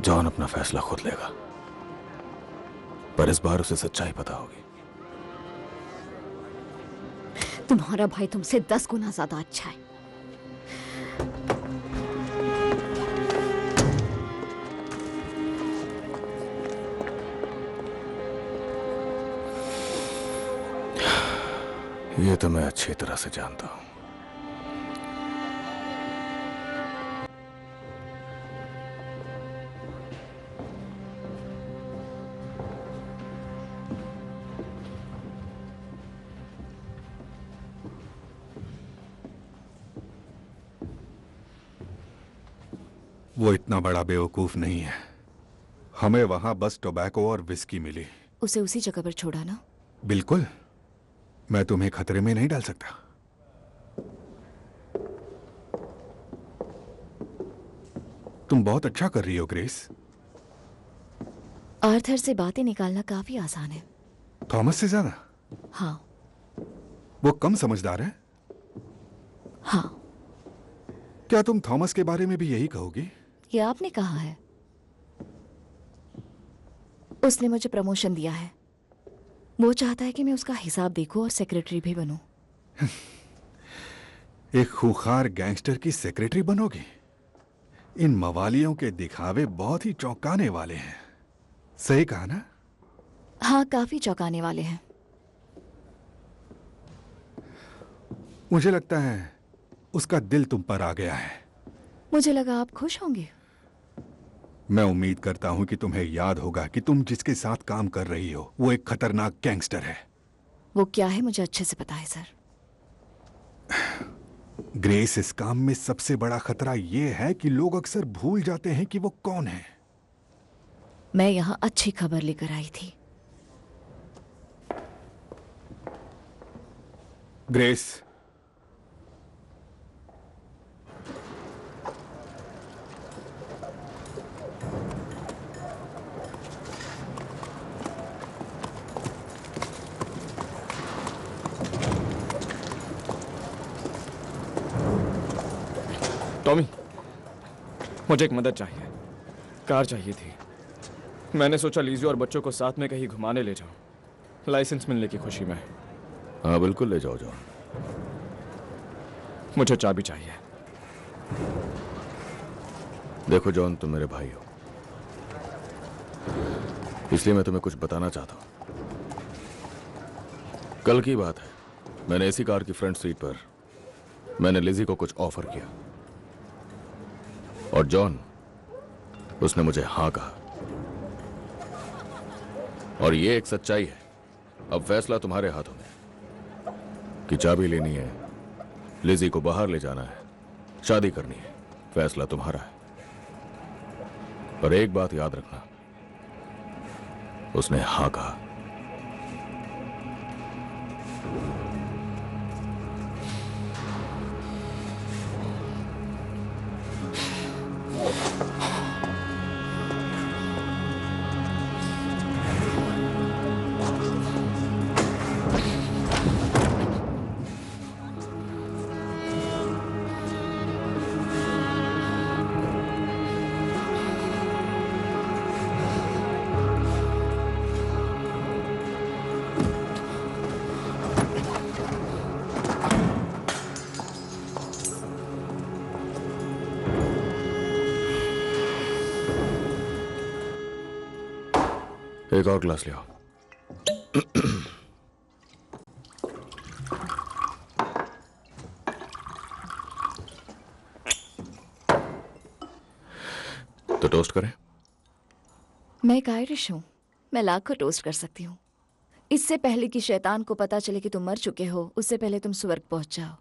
जॉन अपना फैसला खुद लेगा, पर इस बार उसे सच्चाई पता होगी। तुम्हारा भाई तुमसे 10 गुना ज्यादा अच्छा है। ये तो मैं अच्छी तरह से जानता हूं। वो इतना बड़ा बेवकूफ नहीं है। हमें वहां बस टोबैको और विस्की मिली। उसे उसी जगह पर छोड़ा ना? बिल्कुल। मैं तुम्हें खतरे में नहीं डाल सकता। तुम बहुत अच्छा कर रही हो ग्रेस। आर्थर से बातें निकालना काफी आसान है। थॉमस से ज्यादा? हाँ। वो कम समझदार है? हाँ। क्या तुम थॉमस के बारे में भी यही कहोगी? ये आपने कहा है। उसने मुझे प्रमोशन दिया है। वो चाहता है कि मैं उसका हिसाब देखूं और सेक्रेटरी भी बनूं। एक खूंखार गैंगस्टर की सेक्रेटरी बनोगी? इन मवालियों के दिखावे बहुत ही चौंकाने वाले हैं। सही कहा ना? हाँ, काफी चौंकाने वाले हैं। मुझे लगता है उसका दिल तुम पर आ गया है। मुझे लगा आप खुश होंगे। मैं उम्मीद करता हूं कि तुम्हें याद होगा कि तुम जिसके साथ काम कर रही हो वो एक खतरनाक गैंगस्टर है। वो क्या है मुझे अच्छे से पता है सर। ग्रेस, इस काम में सबसे बड़ा खतरा यह है कि लोग अक्सर भूल जाते हैं कि वो कौन है। मैं यहां अच्छी खबर लेकर आई थी। ग्रेस, टॉमी, मुझे एक मदद चाहिए। कार चाहिए थी। मैंने सोचा लीजियो और बच्चों को साथ में कहीं घुमाने ले जाऊं, लाइसेंस मिलने की खुशी में। हाँ बिल्कुल ले जाओ जॉन। मुझे चाबी चाहिए। देखो जॉन, तुम मेरे भाई हो, इसलिए मैं तुम्हें कुछ बताना चाहता हूं। कल की बात है, मैंने इसी कार की फ्रंट सीट पर मैंने लिजी को कुछ ऑफर किया और जॉन, उसने मुझे हाँ कहा। और ये एक सच्चाई है। अब फैसला तुम्हारे हाथों में कि चाबी लेनी है, लिजी को बाहर ले जाना है, शादी करनी है। फैसला तुम्हारा है। पर एक बात याद रखना, उसने हाँ कहा। एक और ग्लास ले आओ। तो टोस्ट करें? मैं एक आयरिश हूँ, मैं लाखों टोस्ट कर सकती हूँ। इससे पहले कि शैतान को पता चले कि तुम मर चुके हो, उससे पहले तुम स्वर्ग पहुंच जाओ।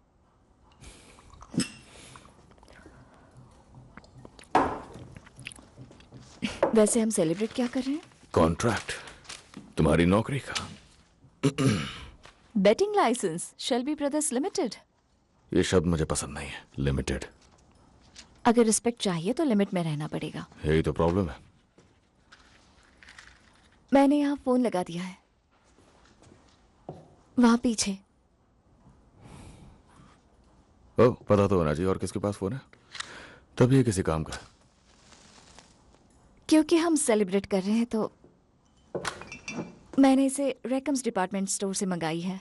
वैसे हम सेलिब्रेट क्या कर रहे हैं? कॉन्ट्रैक्ट, तुम्हारी नौकरी का। Betting licence, Shelby brothers limited. ये शब्द मुझे पसंद नहीं है, लिमिटेड। अगर रिस्पेक्ट चाहिए तो लिमिट में रहना पड़ेगा। यही तो प्रॉब्लम है। मैंने यहाँ फोन लगा दिया है, वहां पीछे। ओ, पता तो होना चाहिए। और किसके पास फोन है? तब ये किसी काम का है। क्योंकि हम सेलिब्रेट कर रहे हैं तो मैंने इसे रैकम्स डिपार्टमेंट स्टोर से मंगाई है।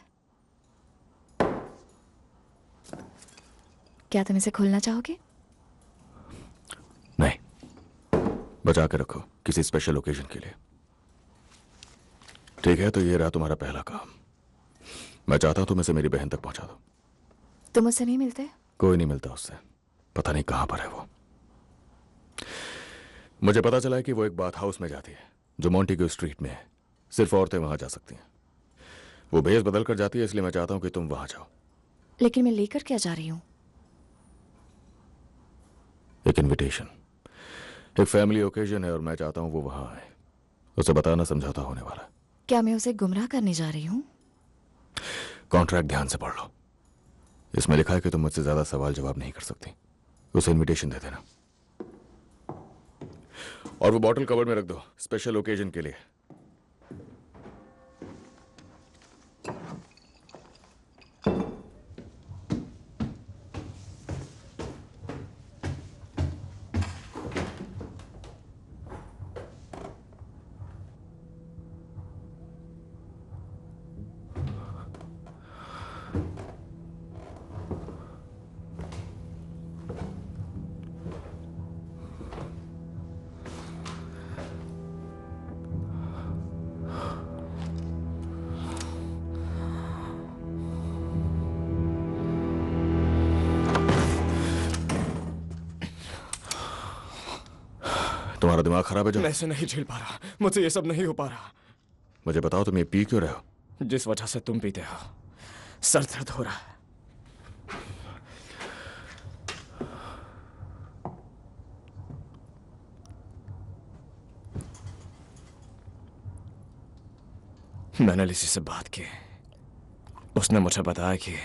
क्या तुम इसे खोलना चाहोगे? नहीं, बचा के रखो किसी स्पेशल ओकेजन के लिए। ठीक है, तो ये रहा तुम्हारा पहला काम। मैं चाहता हूं तुम इसे मेरी बहन तक पहुंचा दो। तुम उससे नहीं मिलते? कोई नहीं मिलता उससे, पता नहीं कहां पर है वो। मुझे पता चला है कि वो एक बाथ हाउस में जाती है जो मोंटेग्यू स्ट्रीट में है। सिर्फ औरतें वहां जा सकती हैं। वो भेस बदल कर जाती है, इसलिए मैं चाहता हूं कि तुम वहां जाओ। लेकिन मैं लेकर क्या जा रही हूँ? एक इनविटेशन, एक फैमिली ओकेजन है और मैं चाहता हूं वो वहां आए। उसे बताना समझौता होने वाला है। क्या मैं उसे गुमराह करने जा रही हूँ? कॉन्ट्रैक्ट ध्यान से पढ़ लो। इसमें लिखा है कि तुम मुझसे ज्यादा सवाल जवाब नहीं कर सकती। उसे इनविटेशन दे देना और वो बॉटल कवर में रख दो, स्पेशल ओकेजन के लिए। तुम्हारा दिमाग खराब है जो? मैं इसे नहीं झेल पा रहा, मुझसे ये सब नहीं हो पा रहा। मुझे बताओ तुम ये पी क्यों रहे हो? जिस वजह से तुम पीते हो, सर दर्द हो रहा है। मैंने लिसी से बात की, उसने मुझे बताया कि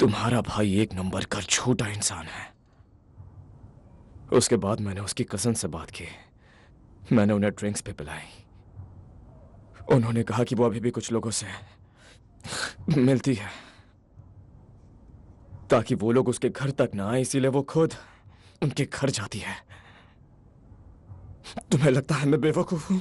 तुम्हारा भाई एक नंबर का झूठा इंसान है। उसके बाद मैंने उसकी कजन से बात की, मैंने उन्हें ड्रिंक्स भी पिलाई। उन्होंने कहा कि वो अभी भी कुछ लोगों से मिलती है ताकि वो लोग उसके घर तक ना आए, इसीलिए वो खुद उनके घर जाती है। तुम्हें लगता है मैं बेवकूफ हूं?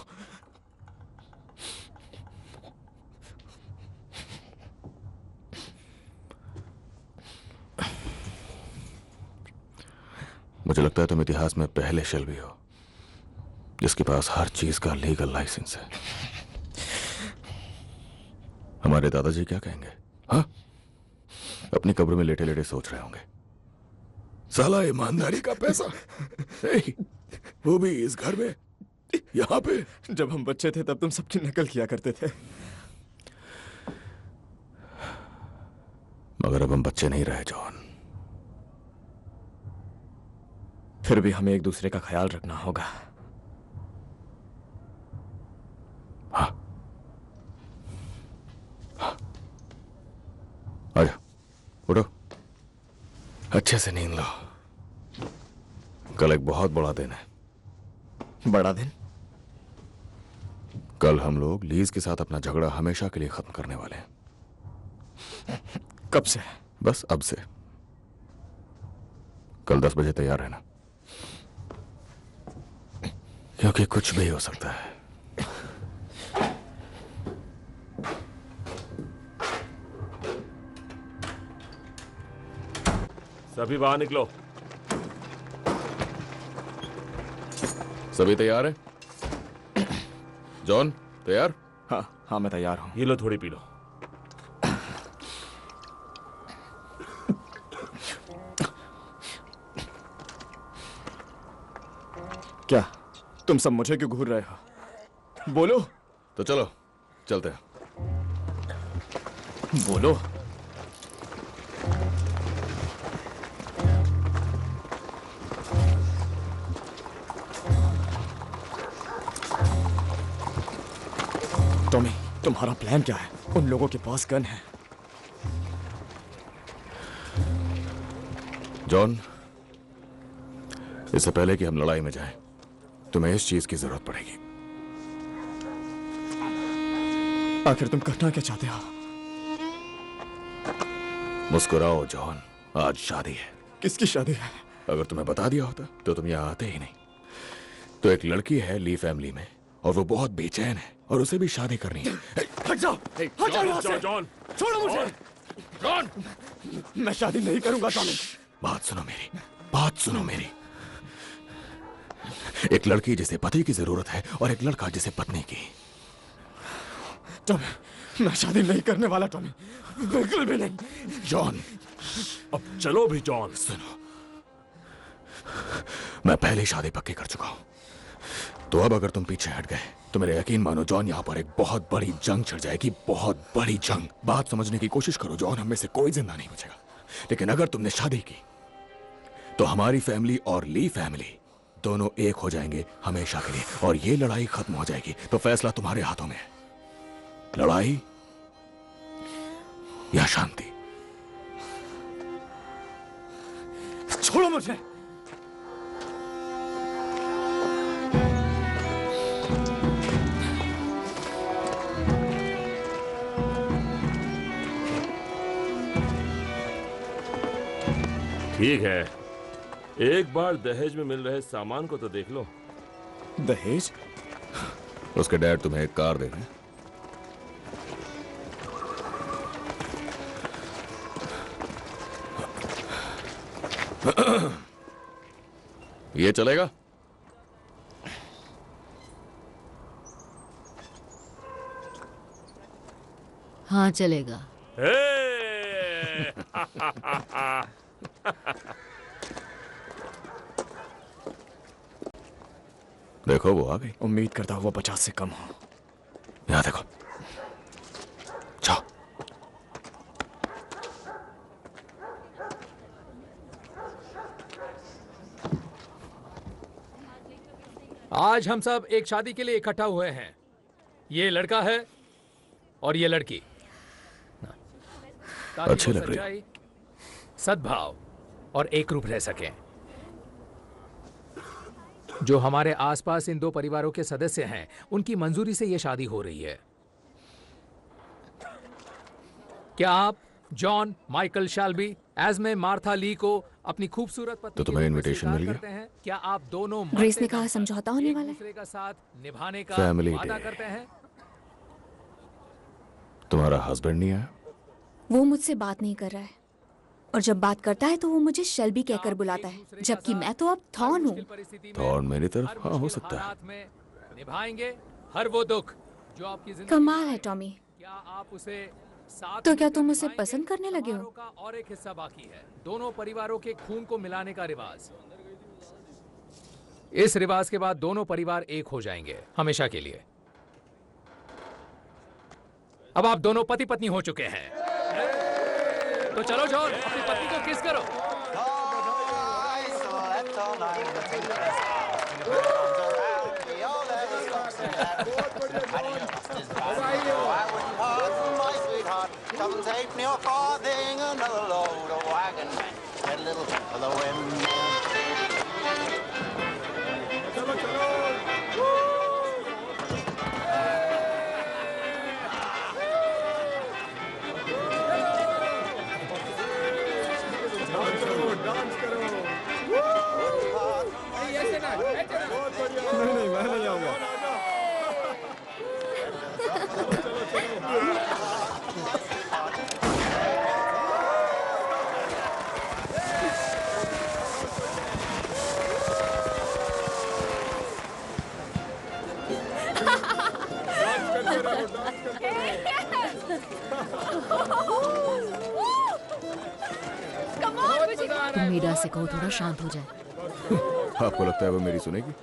मुझे लगता है तुम इतिहास में पहले शेल्बी हो जिसके पास हर चीज का लीगल लाइसेंस है। हमारे दादाजी क्या कहेंगे? हाँ, अपनी कब्र में लेटे लेटे सोच रहे होंगे, साला ईमानदारी का पैसा वो भी इस घर में, यहाँ पे। जब हम बच्चे थे तब तुम सबकी नकल किया करते थे, मगर अब हम बच्चे नहीं रहे जॉन। फिर भी हमें एक दूसरे का ख्याल रखना होगा। हाँ, आजा, उठो, अच्छे से नींद लो। कल एक बहुत बड़ा दिन है। बड़ा दिन? कल हम लोग लीज के साथ अपना झगड़ा हमेशा के लिए खत्म करने वाले हैं। कब से? बस अब से। कल 10 बजे तैयार रहना, क्योंकि कुछ भी हो सकता है। सभी बाहर निकलो। सभी तैयार हैं? जॉन तैयार? हाँ हाँ, मैं तैयार हूं। ये लो, थोड़ी पी लो। क्या तुम सब मुझे क्यों घूर रहे हो? बोलो। तो चलो चलते हैं। बोलो। टॉमी, तुम्हारा प्लान क्या है? उन लोगों के पास गन है। जॉन, इससे पहले कि हम लड़ाई में जाएं, तुम्हें इस चीज की जरूरत पड़ेगी। आखिर तुम करना क्या चाहते हो? मुस्कुराओ जॉन, आज शादी है। किसकी शादी है? अगर तुम्हें बता दिया होता तो तुम यहाँ आते ही नहीं। तो एक लड़की है ली फैमिली में और वो बहुत बेचैन है और उसे भी शादी करनी है। हट जाओ, हट जाओ यहाँ से। जॉन, छोड़ो मुझे। जॉन, मैं शादी नहीं करूंगा टॉमी। बात सुनो मेरी, बात सुनो मेरी। एक लड़की जिसे पति की जरूरत है और एक लड़का जिसे पत्नी की। टॉमी, मैं शादी नहीं करने वाला टॉमी, बिल्कुल भी नहीं। जॉन, अब चलो भी जॉन। सुनो, मैं पहले ही शादी पक्की कर चुका हूं, तो अब अगर तुम पीछे हट गए तो मेरे यकीन मानो जॉन, यहाँ पर एक बहुत बड़ी जंग छिड़ जाएगी, बहुत बड़ी जंग। बात समझने की कोशिश करो जॉन, हम में से कोई जिंदा नहीं बचेगा। लेकिन अगर तुमने शादी की तो हमारी फैमिली और ली फैमिली दोनों एक हो जाएंगे हमेशा के लिए, और ये लड़ाई खत्म हो जाएगी। तो फैसला तुम्हारे हाथों में है, लड़ाई या शांति। छोड़ो मुझे। ठीक है, एक बार दहेज में मिल रहे सामान को तो देख लो। दहेज? उसके डैड तुम्हें एक कार दे रहे हैं। ये चलेगा? हाँ चलेगा। देखो वो आ गई। उम्मीद करता हूँ वो 50 से कम हो। यहाँ देखो, जाओ। आज हम सब एक शादी के लिए इकट्ठा हुए हैं। ये लड़का है और ये लड़की। अच्छी लग रही है। सद्भाव और एक रूप रह सकें। जो हमारे आसपास इन दो परिवारों के सदस्य हैं, उनकी मंजूरी से यह शादी हो रही है। क्या आप जॉन माइकल शेल्बी एज में मार्था ली को अपनी खूबसूरत पत्नी तो तुम्हें के रूप में इनविटेशन मिल स्वीकार गया? करते हैं? क्या आप दोनों ग्रेस ने मरते कहा दम समझौता होने एक वाला है। दूसरे का साथ निभाने का Family वादा day। करते हैं? तुम्हारा हस्बैंड नहीं आया? वो मुझसे बात नहीं कर रहा है और जब बात करता है तो वो मुझे शेल्बी कहकर बुलाता है, जबकि मैं तो अब थॉर्न हूँ। थॉर्न मेरी तरफ? हाँ, हो सकता है। हालात में निभाएंगे हर वो दुख जो आपकी जिंदगी कमाल है टॉमी। क्या आप उसे साथ तो क्या मिलकर तुम उसे निभाएंगे? पसंद करने लगे हो? समारोह का और एक हिस्सा बाकी है, दोनों परिवारों के खून को मिलाने का रिवाज। इस रिवाज के बाद दोनों परिवार एक हो जाएंगे हमेशा के लिए। अब आप दोनों पति पत्नी हो चुके हैं, तो चलो जॉन अपनी पत्नी को किस करो। Come and take me a farthing, another load of wagon men. Get a little of the wind. नहीं, मैं नहीं आऊंगा। तुम मीरा से कहो थोड़ा शांत हो जाए। आपको लगता है वो मेरी सुनेगी?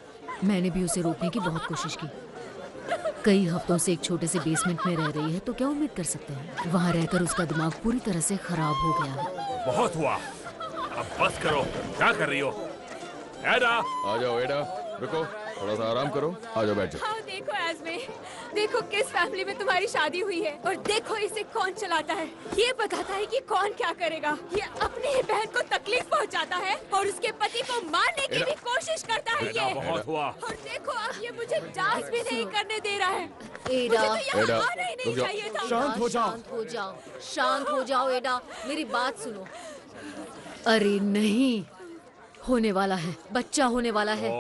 मैंने भी उसे रोकने की बहुत कोशिश की। कई हफ्तों से एक छोटे से बेसमेंट में रह रही है, तो क्या उम्मीद कर सकते हैं? वहाँ रहकर उसका दिमाग पूरी तरह से खराब हो गया है। बहुत हुआ, अब बस करो। क्या कर रही हो? एडा, आ जाओ एडा, रुको, थोड़ा सा आराम करो। आ जाओ, बैठ जाओ। हाँ देखो एज़मे, देखो किस फैमिली में तुम्हारी शादी हुई है और देखो इसे कौन चलाता है। ये बताता है कि कौन क्या करेगा। ये अपनी ही बहन को तकलीफ पहुंचाता है और उसके पति को मारने की भी कोशिश करता है ये। बहुत हुआ। और देखो अब ये मुझे डांस भी नहीं करने दे रहा है। एडा, मुझे तो यहाँ एडा, आना ही नहीं रुक जाओ। चाहिए था। शांत हो जाओ। शांत हो जाओ, शांत हो जाओ एडा, मेरी बात सुनो। अरे नहीं, होने वाला है, बच्चा होने वाला है।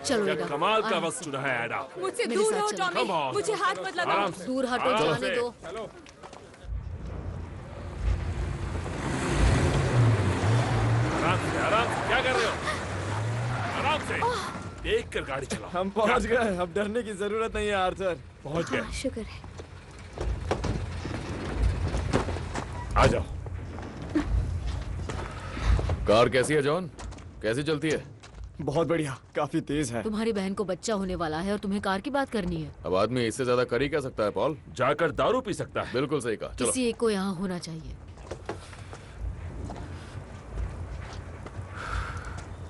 चलो क्या एडा, कमाल का वक्त चुना है एडा। मुझसे मेरे दूर साथ हो चलो। Tommy, Come on. मुझे हाथ मत लगाओ। आराम से। दूर हटो, आराम जाने से। दो। आराम से, क्या कर रहे हो? आराम से, देख कर गाड़ी चलाओ। हम पहुंच गए, अब डरने की जरूरत नहीं है आर्थर। पहुंच गए। हाँ, शुक्र है। आ जाओ। कार कैसी है जॉन? कैसी चलती है? बहुत बढ़िया, काफी तेज है। तुम्हारी बहन को बच्चा होने वाला है और तुम्हें कार की बात करनी है। अब आदमी इससे ज्यादा कर ही क्या सकता है पॉल? जाकर दारू पी सकता है। बिल्कुल सही कहा। चलो। किसी एक को यहाँ होना चाहिए।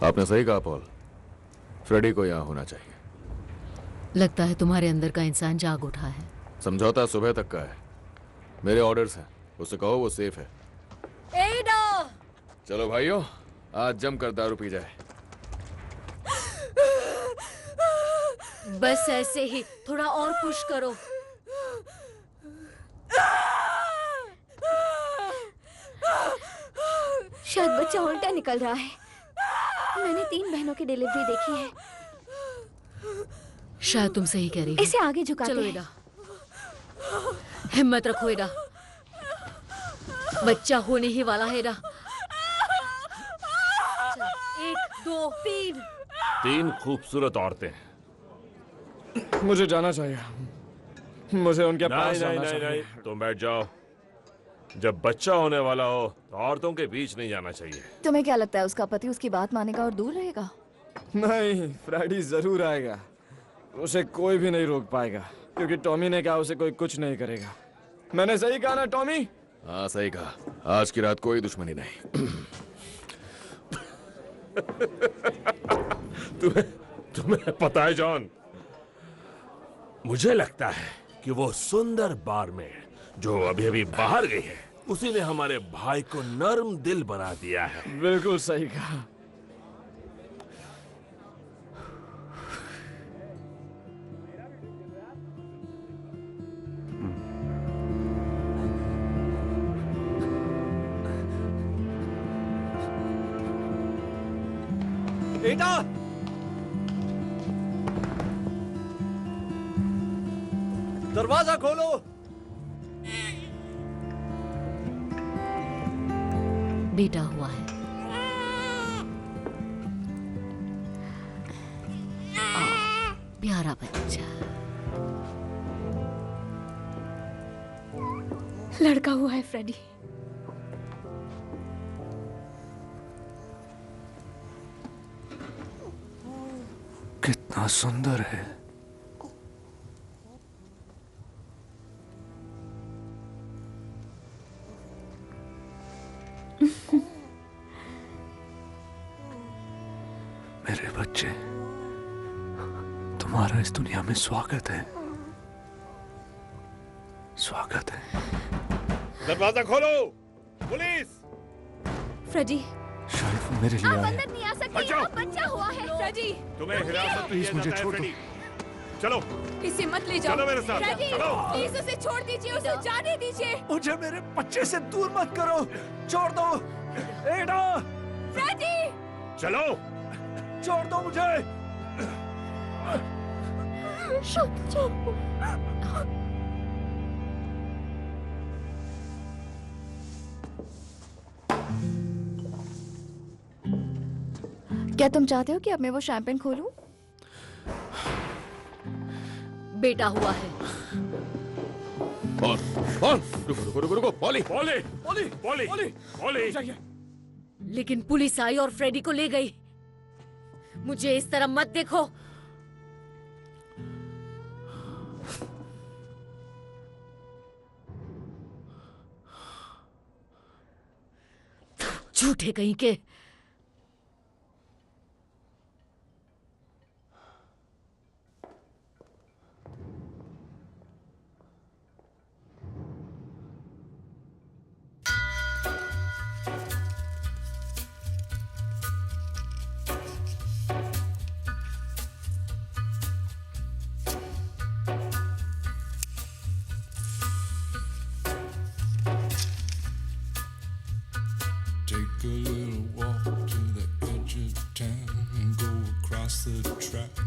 आपने सही कहा पॉल, फ्रेडी को यहाँ होना चाहिए। लगता है तुम्हारे अंदर का इंसान जाग उठा है। समझौता सुबह तक का है, मेरे ऑर्डर्स हैं, उससे कहो वो सेफ है। एडा! चलो भाइयों, आज जमकर दारू पी जाए। बस ऐसे ही, थोड़ा और पुश करो। शायद बच्चा उल्टा निकल रहा है। मैंने 3 बहनों की डिलीवरी देखी है। शायद तुम सही कह रही हो। इसे आगे झुकाते चलो हैं। एडा, हिम्मत रखो एडा, बच्चा होने ही वाला है एडा। 1 2 3। 3 खूबसूरत औरतें। मुझे जाना चाहिए, मुझे उनके पास नहीं जाना नहीं नहीं चाहिए। नहीं, तुम बैठ जाओ। जब बच्चा होने वाला हो तो औरतों के बीच नहीं जाना चाहिए। तुम्हें क्या लगता है उसका पति उसकी बात मानेगा और दूर रहेगा? नहीं, फ्रेडी जरूर आएगा। उसे कोई भी नहीं रोक पाएगा, क्योंकि टॉमी ने कहा उसे कोई कुछ नहीं करेगा। मैंने सही कहा ना टॉमी? हाँ सही कहा, आज की रात कोई दुश्मनी नहीं। तुम्हें पता है जॉन, मुझे लगता है कि वो सुंदर बारमेड जो अभी अभी बाहर गई है, उसी ने हमारे भाई को नर्म दिल बना दिया है। बिल्कुल सही कहा। बेटा दरवाजा खोलो। बेटा हुआ है। प्यारा बच्चा। लड़का हुआ है फ्रेडी। कितना सुंदर है। मेरे बच्चे, तुम्हारा इस दुनिया में स्वागत है। स्वागत है। दरवाजा खोलो, पुलिस। फ्रेडी, शायद वो मेरे लिए आप आए। अंदर नहीं आ सकते। आप बच्चा हुआ है फ्रेडी। तुम्हें हिरासत में प्लीज लिया मुझे जाता है, छोड़ दो। फ्रेडी। चलो इसे मत ले जाओ। चलो मेरे साथ, फ्रेडी, चलो। प्लीज उसे छोड़ दीजिए, उसे जाने दीजिए। मुझे मेरे बच्चे से दूर मत करो। छोड़ दो। एडा, फ्रेडी, चलो। छोड़ दो मुझे। क्या तुम चाहते हो कि अब मैं वो शैंपेन खोलूं? बेटा हुआ है। रुको, poly, poly, poly, poly, poly. लेकिन पुलिस आई और फ्रेडी को ले गई। मुझे इस तरह मत देखो। झूठे कहीं के। Take a little walk to the edge of town and go across the track